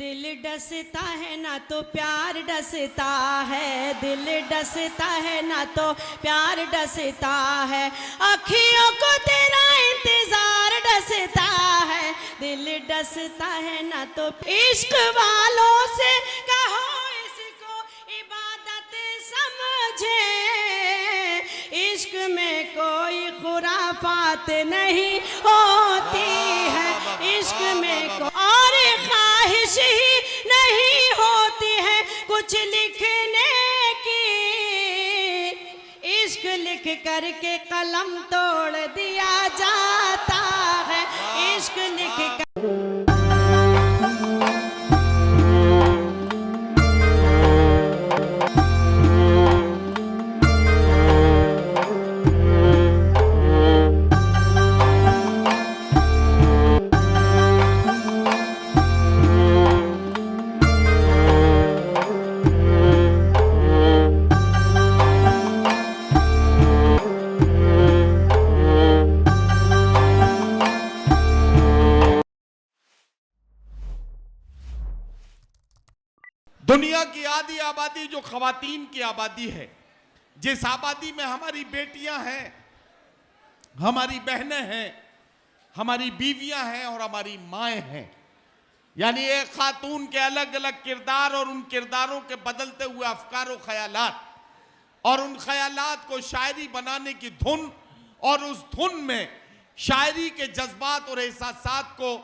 दिल डसता है ना तो प्यार डसता है, दिल डसता है ना तो प्यार डसता है, अखियों को तेरा इंतजार डसता है, दिल डसता है ना तो। इश्क वालों से कहो इसको इबादत समझे, इश्क में कोई खुराफात नहीं होती है, इश्क में और ख्वाहिश ही नहीं होती है कुछ लिखने की, इश्क लिख करके कलम तोड़ दिया जाता है, इश्क लिख कर। दुनिया की आधी आबादी जो खवातीन की आबादी है, जिस आबादी में हमारी बेटियां हैं, हमारी बहनें हैं, हमारी बीवियां हैं और हमारी माएँ हैं, यानी एक खातून के अलग अलग किरदार और उन किरदारों के बदलते हुए अफकार और ख्यालात और उन ख्यालात को शायरी बनाने की धुन और उस धुन में शायरी के जज्बात और एहसासात को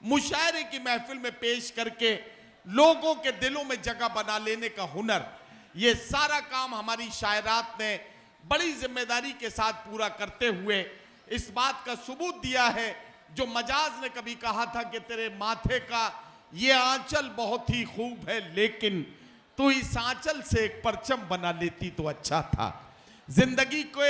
मुशायरे की महफिल में पेश करके लोगों के दिलों में जगह बना लेने का हुनर, ये सारा काम हमारी शायरात ने बड़ी जिम्मेदारी के साथ पूरा करते हुए इस बात का सबूत दिया है जो मजाज ने कभी कहा था कि तेरे माथे का ये आंचल बहुत ही खूब है, लेकिन तू इस आंचल से एक परचम बना लेती तो अच्छा था। जिंदगी को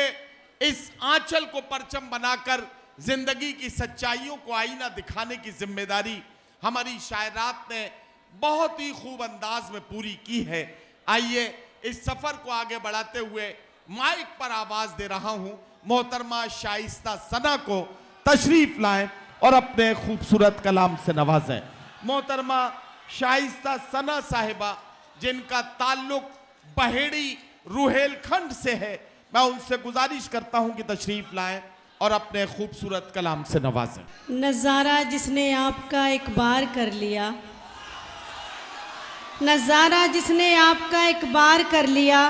इस आंचल को परचम बनाकर जिंदगी की सच्चाइयों को आईना दिखाने की जिम्मेदारी हमारी शायरात ने बहुत ही खूब अंदाज में पूरी की है। आइए इस सफर को आगे बढ़ाते हुए माइक पर आवाज दे रहा हूं मोहतरमा शाइस्ता सना को तशरीफ लाएं और अपने खूबसूरत कलाम से नवाजें। मोहतरमा शाइस्ता सना साहिबा जिनका ताल्लुक बहेड़ी रुहेलखंड से है, मैं उनसे गुजारिश करता हूं कि तशरीफ लाएं और अपने खूबसूरत कलाम से नवाजें। नज़ारा जिसने आपका एक बार कर लिया, नज़ारा जिसने आपका एक बार कर लिया,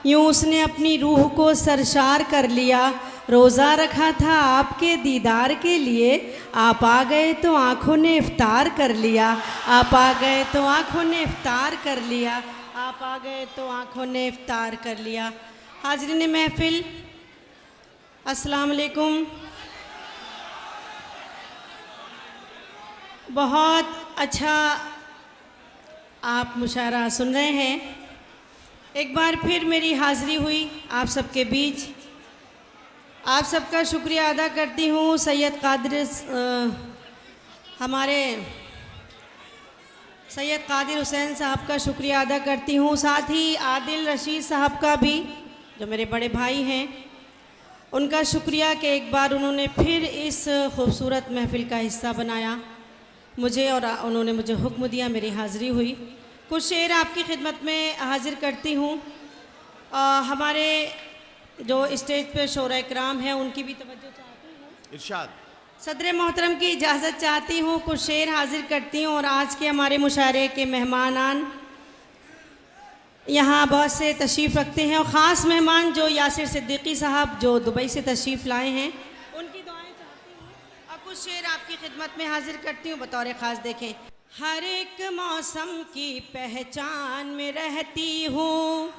यूं उसने अपनी रूह को सरशार कर लिया, रोज़ा रखा था आपके दीदार के लिए, आप आ गए तो आँखों ने इफ्तार कर लिया, आप आ गए तो आँखों ने इफ्तार कर लिया, आप आ गए तो आँखों ने इफ्तार कर लिया। हाज़रीन महफिल, अस्सलाम वालेकुम। बहुत अच्छा आप मुशायरा सुन रहे हैं। एक बार फिर मेरी हाज़िरी हुई आप सबके बीच, आप सबका शुक्रिया अदा करती हूँ। सैयद कादिर हमारे सैयद कादिर हुसैन साहब का शुक्रिया अदा करती हूँ, साथ ही आदिल रशीद साहब का भी जो मेरे बड़े भाई हैं, उनका शुक्रिया कि एक बार उन्होंने फिर इस खूबसूरत महफिल का हिस्सा बनाया मुझे और उन्होंने मुझे हुक्म दिया, मेरी हाज़िरी हुई। कुछ शेर आपकी खिदमत में हाजिर करती हूँ। हमारे जो स्टेज पे शोरा इकराम हैं उनकी भी तवज्जो चाहती हूँ, इरशाद। सदर मोहतरम की इजाज़त चाहती हूँ, कुछ शेर हाजिर करती हूँ। और आज के हमारे मुशायरे के मेहमानान यहाँ बहुत से तशरीफ़ रखते हैं और ख़ास मेहमान जो यासिर सिद्दीकी साहब जो दुबई से तशरीफ़ लाए हैं, उनकी दुआएं चाहती हूँ और कुछ शेर आपकी खिदमत में हाजिर करती हूँ बतौर ख़ास। देखें, हर एक मौसम की पहचान में रहती हूँ,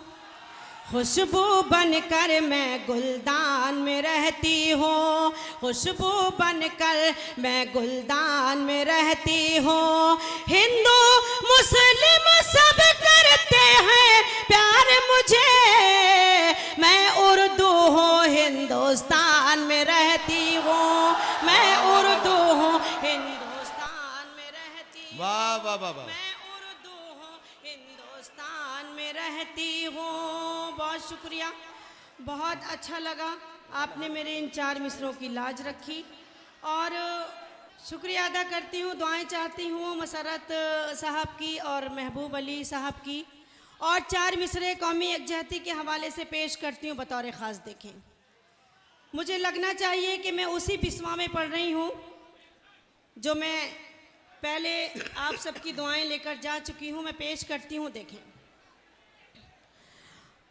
खुशबू बनकर मैं गुलदान में रहती हूँ, खुशबू बनकर मैं गुलदान में रहती हूँ। हिंदू मुस्लिम सब करते हैं प्यार मुझे, मैं उर्दू हूँ हिंदुस्तान में रहती हूँ, मैं उर्दू हूँ हिंदुस्तान में रहती हूँ। वाह वाह वाह वाह। मैं उर्दू हूँ हिंदुस्तान में रहती हूँ। बहुत शुक्रिया, बहुत अच्छा लगा, आपने मेरे इन 4 मिसरों की लाज रखी। और शुक्रिया अदा करती हूँ, दुआएं चाहती हूँ मसरत साहब की और महबूब अली साहब की, और 4 मिसरे कौमी यकजहती के हवाले से पेश करती हूँ बतौर ख़ास। देखें, मुझे लगना चाहिए कि मैं उसी बिस्वा में पढ़ रही हूँ जो मैं पहले आप सबकी दुआएं लेकर जा चुकी हूँ। मैं पेश करती हूँ। देखें,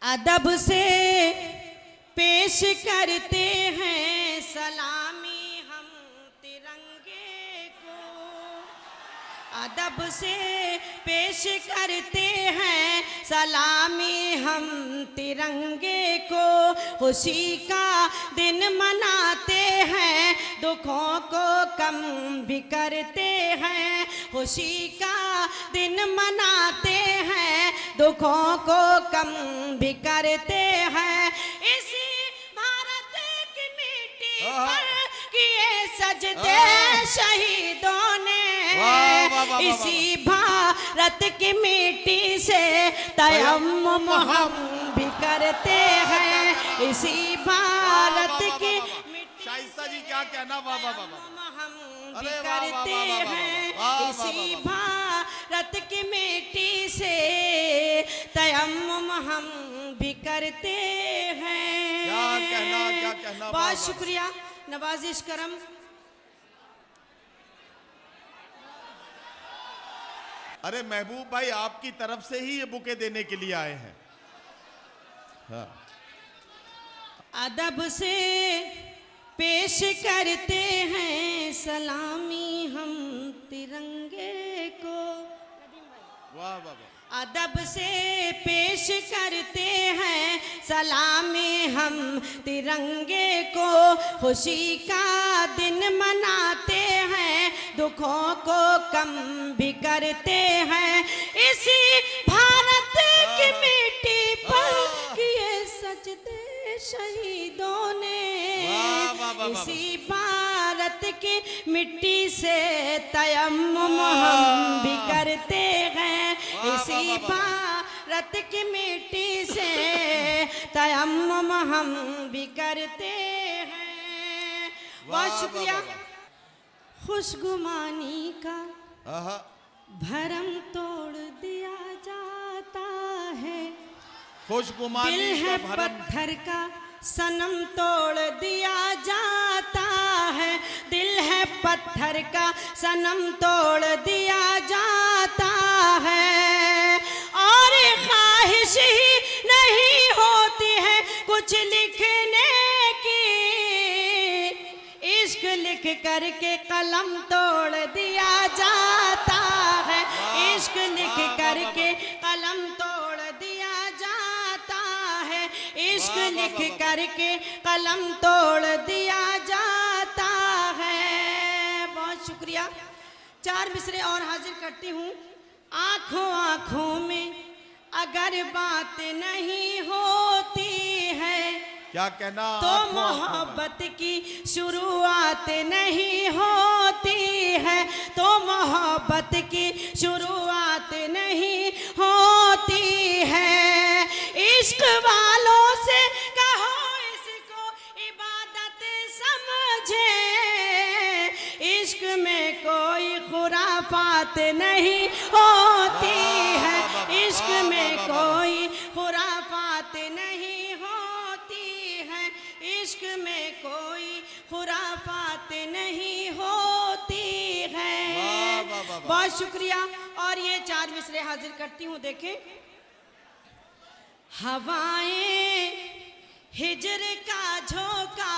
अदब से पेश करते हैं सलामी हम तिरंगे को, अदब से पेश करते हैं सलामी हम तिरंगे को। खुशी का दिन मनाते हैं, दुखों को कम भी करते हैं। खुशी का दिन मनाते हैं, दुखों को कम भी करते हैं। इसी भारत की मिट्टी पर किए सजदे शहीदों ने, इसी भारत की मिट्टी से तयम्मुम हम भी करते हैं। इसी भारत की शाइस्ता जी क्या कहना, वाह वाह वाह, हम भी करते हैं। इसी भारत की मिट्टी से तयम्मुम हम भी करते हैं। क्या कहना, बहुत शुक्रिया, नवाजिश करम। अरे महबूब भाई, आपकी तरफ से ही ये बुके देने के लिए आए हैं। हाँ। अदब से पेश करते हैं सलामी हम तिरंगे को। वाह वाह वाह। अदब से पेश करते हैं सलामी हम तिरंगे को। खुशी का दिन मनाते हैं, दुखों को कम भी करते हैं। इसी भारत की मिट्टी पर किए सजदे शहीदों ने, इसी भारत की मिट्टी से तयम्मुम हम भी करते हैं। इसी भारत की मिट्टी से तयम्मुम हम भी करते हैं। बहुत शुक्रिया। खुशगुमानी का भरम तोड़ दिया जाता है, खुशगुमानी दिल है पत्थर का सनम तोड़ दिया जाता है। दिल है पत्थर का सनम तोड़ दिया जाता है, और ख्वाहिश ही नहीं होती है कुछ लिखने की। इश्क लिख करके कलम तोड़ दिया जाता है, इश्क लिख करके कलम तोड़ दिया जाता है, इश्क लिख करके कलम तोड़ दिया जाता है। बहुत शुक्रिया। 4 मिसरे और हाजिर करती हूँ। आंखों आंखों में अगर बात नहीं होती है, क्या कहना, तो मोहब्बत की शुरुआत नहीं होती है, तो मोहब्बत की शुरुआत नहीं होती है। इश्क वालों से कहो इसको इबादत समझे, इश्क में कोई खुराफात नहीं होती है, इश्क में कोई खुराफात नहीं होती है, इश्क में कोई खुराफात नहीं होती है। बहुत शुक्रिया। और ये 4 मिसरे हाजिर करती हूँ। देखें, हवाएं हिजर का झोंका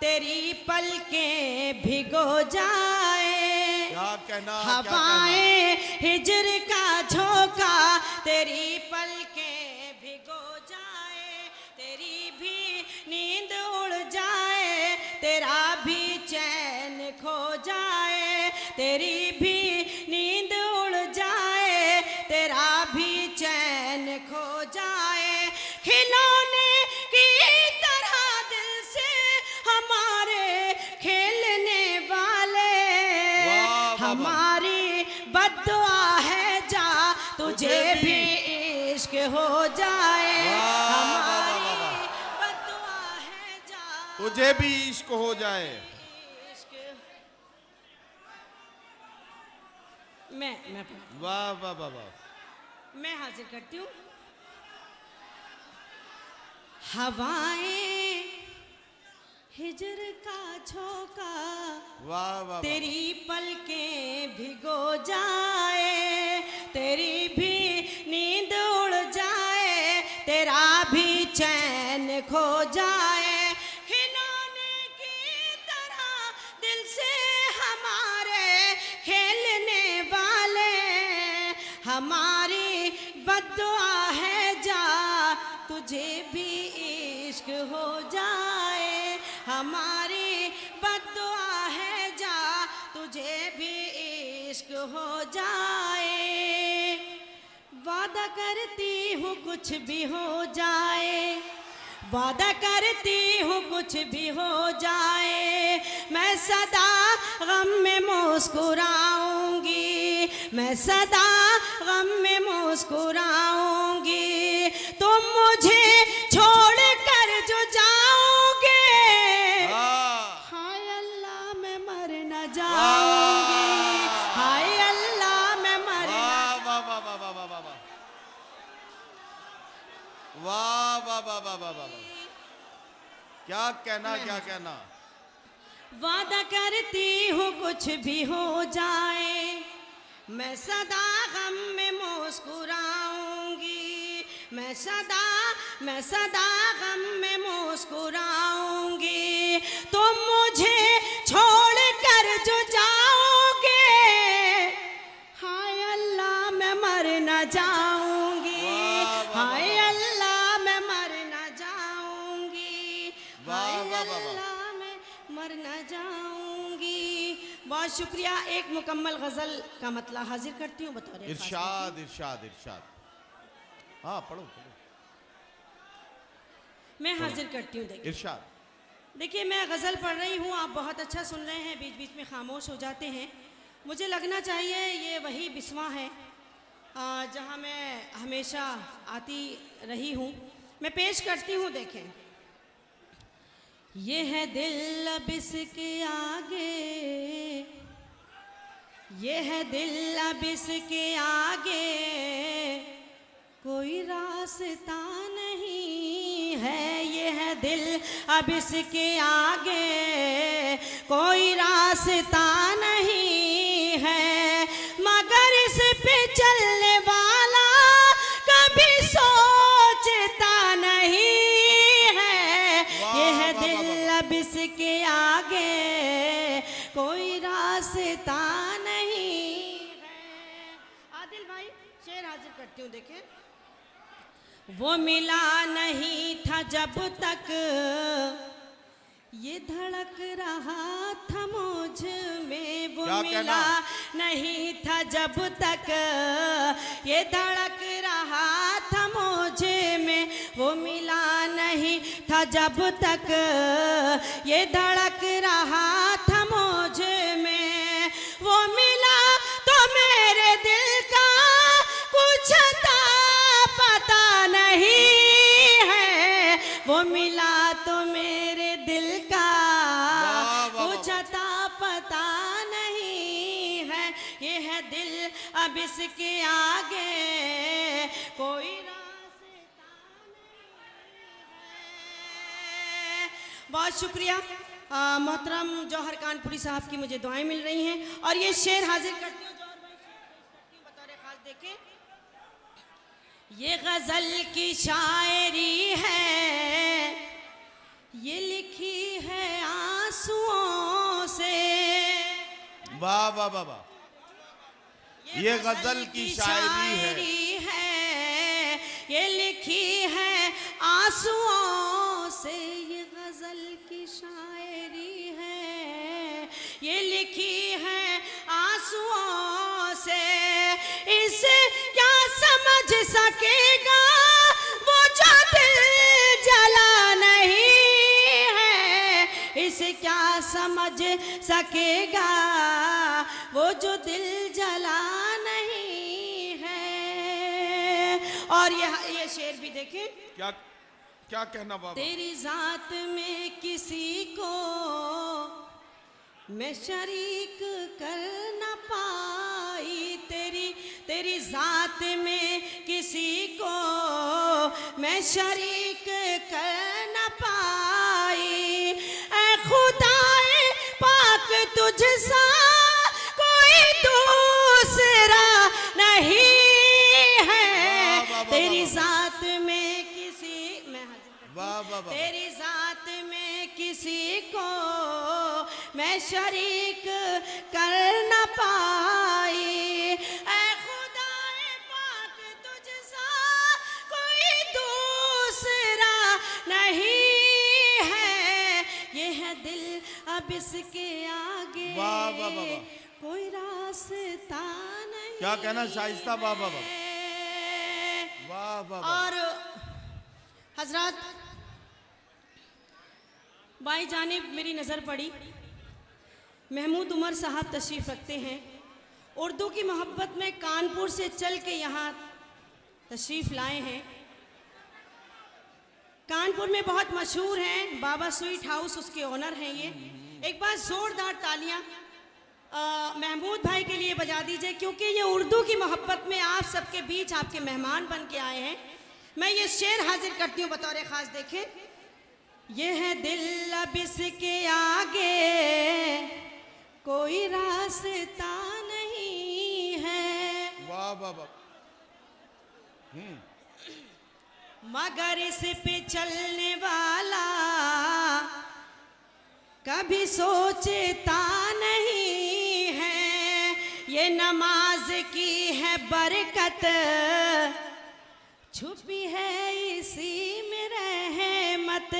तेरी पलकें भिगो जाए, क्या कहना, हवाएं हिजर का झोंका तेरी पलकें भिगो जाए, तेरी भी नींद उड़ जाए, तेरा भी चैन खो जाए, तेरी भी नींद उड़ जाए, तेरा भी चैन खो जाए। खिलौने की तरह दिल से हमारे खेलने वाले, हमारी बद्दुआ है जा तुझे भी इश्क हो जाए, हमारी बद्दुआ है जा तुझे भी इश्क हो जाए। मैं वाह वाह वाह वाह। मैं हाजिर करती हूँ। हवाएं हिजर का झोंका, वाह वाह। तेरी पलकें भिगो जाए, तेरी भी नींद उड़ जाए, तेरा भी चैन खो जाए, खिलौने की तरह दिल से हमारे खेलने वाले, हमारी बद्दुआ है जा तुझे भी इश्क हो जाए, हमारी बद्दुआ है जा तुझे भी इश्क हो जाए। वादा करती हूँ कुछ भी हो जाए, वादा करती हूँ कुछ भी हो जाए, मैं सदा गम में मुस्कुराऊंगी, मैं सदा गम में मुस्कुराऊंगी, तुम मुझे छोड़ कर जो जाओगे, हाय अल्लाह मैं मर न जाऊंगी, हाय अल्लाह मैं मर न वाह वाह वाह वाह वाह वाह वाह वाह वाह वाह वाह वाह। क्या कहना, क्या कहना। वादा करती हूँ कुछ भी हो जाए, मैं सदा गम में मुस्कुराऊंगी, मैं सदा गम में मुस्कुराऊंगी, तुम मुझे छोड़ कर जो जाओगे, हाय अल्लाह मैं मर न जाऊंगी, हाय अल्लाह मैं मर न जाऊंगी, हाय अल्लाह मैं मर न जाऊंगी। बहुत शुक्रिया। एक मुकम्मल गजल का मतलब हाजिर करती हूँ बतौर इरशाद इरशाद इरशाद। हाँ पढ़ो पढ़ो। मैं हाजिर करती हूँ। इरशाद। देखिए मैं गज़ल पढ़ रही हूँ, आप बहुत अच्छा सुन रहे हैं, बीच बीच में खामोश हो जाते हैं। मुझे लगना चाहिए ये वही बिस्वा है जहाँ मैं हमेशा आती रही हूँ। मैं पेश करती हूँ, देखें। ये है दिल अब इसके आगे, ये है दिल अब इसके आगे कोई रास्ता नहीं है, ये है दिल अब इसके आगे कोई रास्ता नहीं है, मगर इस पे चलने वाला कभी सोचता नहीं है, ये है दिल अब इसके आगे कोई रास्ता नहीं है। आदिल भाई शेर हाजिर करती हूँ, देखें। वो मिला नहीं था जब तक ये धड़क रहा था मुझ में, वो मिला नहीं था जब तक ये धड़क रहा था मुझ में, वो मिला नहीं था जब तक ये धड़क रहा था मुझ में, वो मिला तो मेरे दिल का कुछ था पता नहीं है, वो मिला तो मेरे दिल का कुछ था पता नहीं है, ये है दिल अब इसके आगे कोई रास्ता नहीं है। बहुत शुक्रिया। मोहतरम जौहर कानपुरी साहब की मुझे दुआएं मिल रही हैं और ये शेर हाजिर करती हूँ जौहर भाई, बतौर खास देखें। ये गजल की शायरी है, ये लिखी है आंसुओं से। वाह वाह वाह वाह। ये गजल की शायरी है, ये लिखी है आंसुओं से, ये गजल की शायरी है, ये लिखी है आंसुओं से, इसे क्या समझ सकेगा वो जो दिल जला नहीं है, इसे क्या समझ सकेगा वो जो दिल जला नहीं है। और ये शेर भी देखें। क्या क्या कहना बाबा। तेरी जात में किसी को मैं शरीक कर न पाई, तेरी जात में किसी को मैं शरीक कर न पाई। ऐ खुदाए पाक तुझसा कोई दूसरा नहीं है। तेरी जात में किसी वाह वाह वाह। तेरी जात में किसी को मैं शरीक कर न पाई। ऐ खुदाए पाक तुझसा कोई दूसरा नहीं है। ये है दिल अब इसके आगे वाह वाह वाह वाह। कोई रास्ता नहीं। क्या कहना शाइस्ता, वाह वाह वाह वाह वाह वाह। और हजरत बाई जानिब मेरी नज़र पड़ी, महमूद उमर साहब तशरीफ़ रखते हैं। उर्दू की मोहब्बत में कानपुर से चल के यहाँ तशरीफ़ लाए हैं। कानपुर में बहुत मशहूर हैं, बाबा स्वीट हाउस उसके ओनर हैं ये। एक बार ज़ोरदार तालियां महमूद भाई के लिए बजा दीजिए, क्योंकि ये उर्दू की मोहब्बत में आप सबके बीच आपके मेहमान बन के आए हैं। मैं ये शेर हाजिर करती हूँ बतौर ख़ास, देखें। ये है दिल अब इसके आगे कोई रास्ता नहीं है। वाह वाह वाह। मगर इस पे चलने वाला कभी सोचता नहीं है। ये नमाज की है बरकत, छुपी है इसी में रहमत।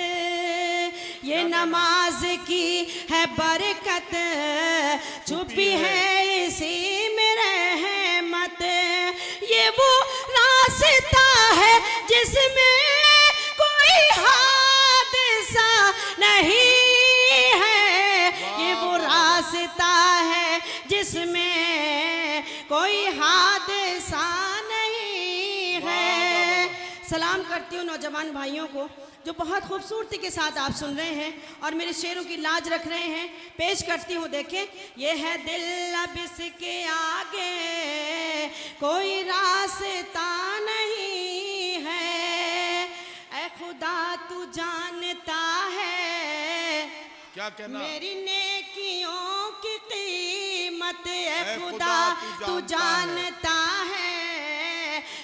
ये नमाज की है बरकत, छुपी है इसी में रहमत। ये वो रास्ता है जिसमें कोई हादसा नहीं है। ये वो रास्ता है जिसमें कोई हादसा नहीं है। सलाम करती हूँ नौजवान भाइयों को जो बहुत खूबसूरती के साथ आप सुन रहे हैं और मेरे शेरों की लाज रख रहे हैं। पेश करती हूँ, देखें। ये है दिल अब इसके आगे कोई रास्ता नहीं है। ऐ खुदा तू जानता है क्या कहना? मेरी नेकियों की कीमत। ऐ खुदा तू जानता है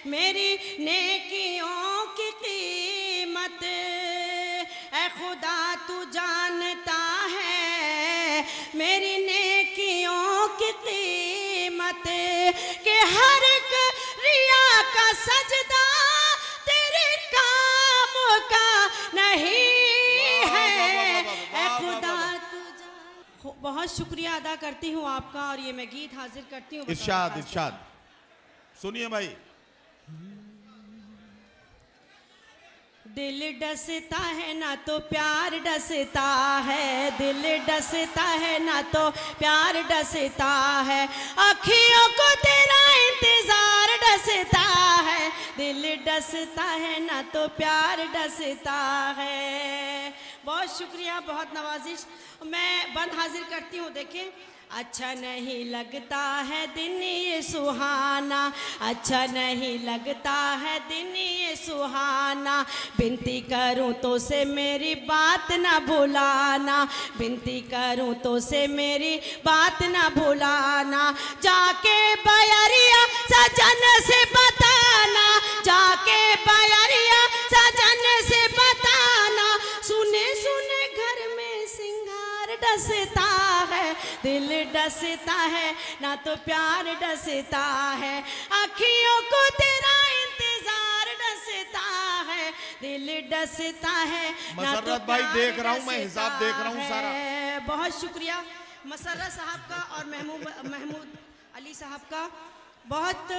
मेरी नेकियों की कीमत। ऐ खुदा तू जानता है मेरी नेकियों की कीमत। कि हर एक रिया का सजदा तेरे काम का नहीं है। ऐ खुदा तू बहुत शुक्रिया अदा करती हूँ आपका, और ये मैं गीत हाजिर करती हूँ। इरशाद इरशाद सुनिए भाई। दिल डसता है ना तो प्यार डसता है। दिल डसता है ना तो प्यार डसता है। अखियों को तेरा इंतजार डसता है। दिल डसता है ना तो प्यार डसता है। बहुत शुक्रिया, बहुत नवाजिश। मैं बंद हाजिर करती हूँ, देखें। अच्छा नहीं लगता है दिन ये सुहाना, अच्छा नहीं लगता है दिन ये सुहाना। बिनती करूं तो से मेरी बात ना भुलाना, बिनती करूं तो से मेरी बात ना भुलाना। जाके बयरिया सजन से बताना, जाके बयरिया सजन से बताना। सुने सुने घर में सिंगार डसता है। दिल डसता है ना तो प्यार डसता है। अखियों को तेरा इंतजार डसता है। दिल डसता है ना तो मसर्रत भाई देख रहा हूँ मैं, हिसाब देख रहा हूँ सारा। बहुत शुक्रिया मसर्रत साहब का और महमूद अली साहब का। बहुत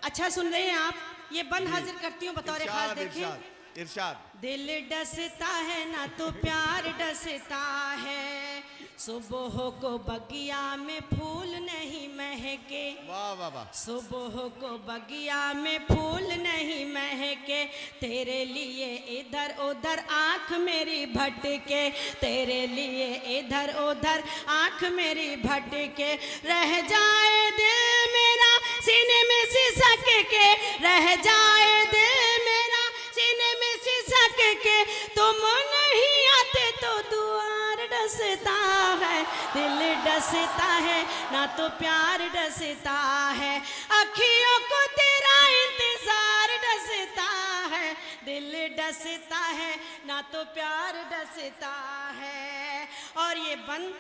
अच्छा सुन रहे हैं आप। ये बंद हाजिर करती हूँ बतौर खास, देखें। इरशाद। दिल डसता है ना तो प्यार डसता है। सुबह को बगिया में फूल नहीं महके। वाह वाह वाह। सुबह को बगिया में फूल नहीं महके। तेरे लिए इधर उधर आँख मेरी भटके, तेरे लिए इधर उधर आँख मेरी भटके। रह जाए दिल मेरा सीने में सिसक के रह जाए दिल मेरा, सीने में सिसक के तुम नहीं आते तो द्वार डसता है, दिल डसता है ना तो प्यार डसता है, अखियों को तेरा इंतजार डसता है, दिल डसता है ना तो प्यार डसता है। और ये बंद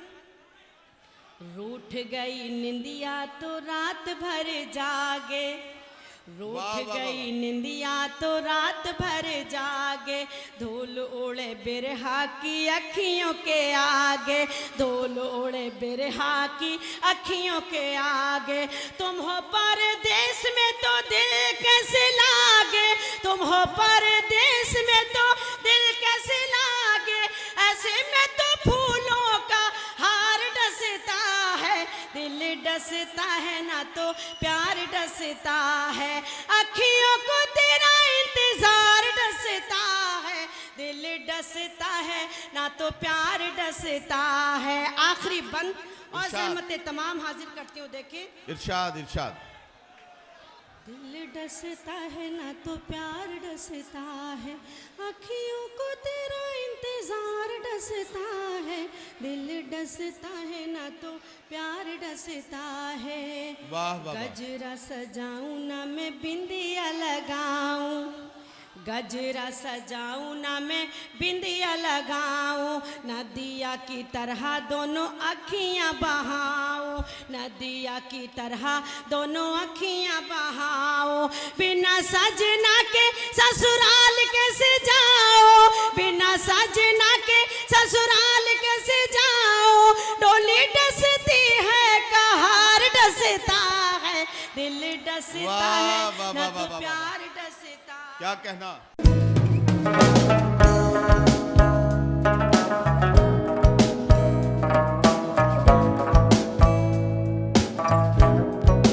रूठ गई निंदिया तो रात भर जागे, रूठ गई निंदिया तो रात भर जागे, धूल उड़े बिरहा की अखियों के आगे, धूल उड़े बिरहा की अखियों के आगे, तुम हो परदेश में तो दिल कैसे लागे, तुम हो परदेश में तो दिल कैसे लागे, ऐसे में तो फूलों का हार डसता है, दिल डसता है ना तो प्यार डसता है, अखियों को तेरा इंतजार डसता है, दिल डसता है ना तो प्यार डसता है। आखिरी बंद और सहमतें तमाम हाजिर करती हूँ, देखिए इरशाद इरशाद। दिल डसता है ना तो प्यार डसता है, अखियों को तेरा इंतजार डसता है, दिल डसता है ना तो प्यार डसता है। वाह वाह। गजरा सजाऊं ना मैं बिंदिया लगाऊं, गजरा सजाऊं ना मैं बिंदिया लगाऊं, नदिया की तरह दोनों अखियां बहाऊं, नदिया की तरह दोनों अखियां बहाऊं, बिना सजना के ससुराल कैसे जाओ, बिना सजना के ससुराल कैसे जाओ, डोली डसती है कहार डसता है, दिल डसता है ना तो प्यार डसता। क्या कहना।